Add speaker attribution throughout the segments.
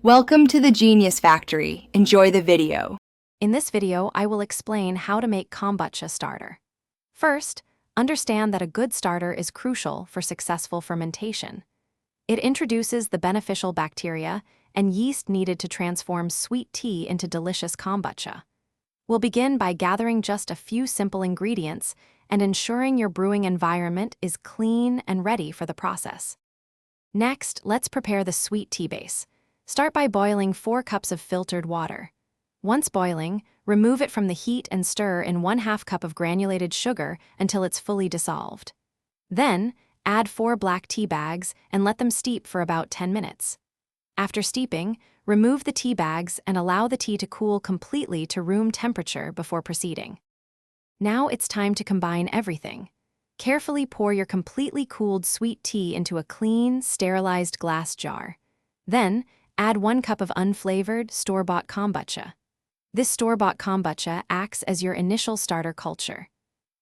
Speaker 1: Welcome to the Genius Factory. Enjoy the video.
Speaker 2: In this video, I will explain how to make kombucha starter. First, understand that a good starter is crucial for successful fermentation. It introduces the beneficial bacteria and yeast needed to transform sweet tea into delicious kombucha. We'll begin by gathering just a few simple ingredients and ensuring your brewing environment is clean and ready for the process. Next, let's prepare the sweet tea base. Start by boiling 4 cups of filtered water. Once boiling, remove it from the heat and stir in 1/2 cup of granulated sugar until it's fully dissolved. Then, add 4 black tea bags and let them steep for about 10 minutes. After steeping, remove the tea bags and allow the tea to cool completely to room temperature before proceeding. Now it's time to combine everything. Carefully pour your completely cooled sweet tea into a clean, sterilized glass jar. Then, add 1 cup of unflavored, store-bought kombucha. This store-bought kombucha acts as your initial starter culture.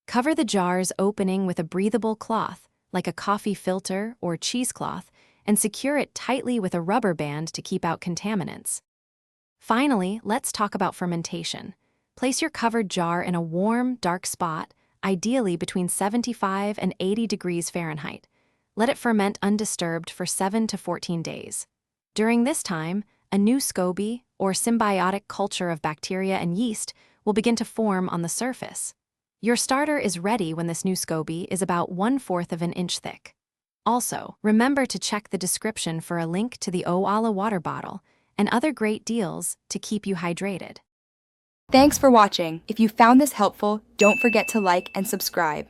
Speaker 2: Cover the jar's opening with a breathable cloth, like a coffee filter or cheesecloth, and secure it tightly with a rubber band to keep out contaminants. Finally, let's talk about fermentation. Place your covered jar in a warm, dark spot, ideally between 75 and 80 degrees Fahrenheit. Let it ferment undisturbed for 7 to 14 days. During this time, a new SCOBY, or symbiotic culture of bacteria and yeast, will begin to form on the surface. Your starter is ready when this new SCOBY is about 1/4 of an inch thick. Also, remember to check the description for a link to the Owala water bottle and other great deals to keep you hydrated.
Speaker 1: Thanks for watching. If you found this helpful, don't forget to like and subscribe.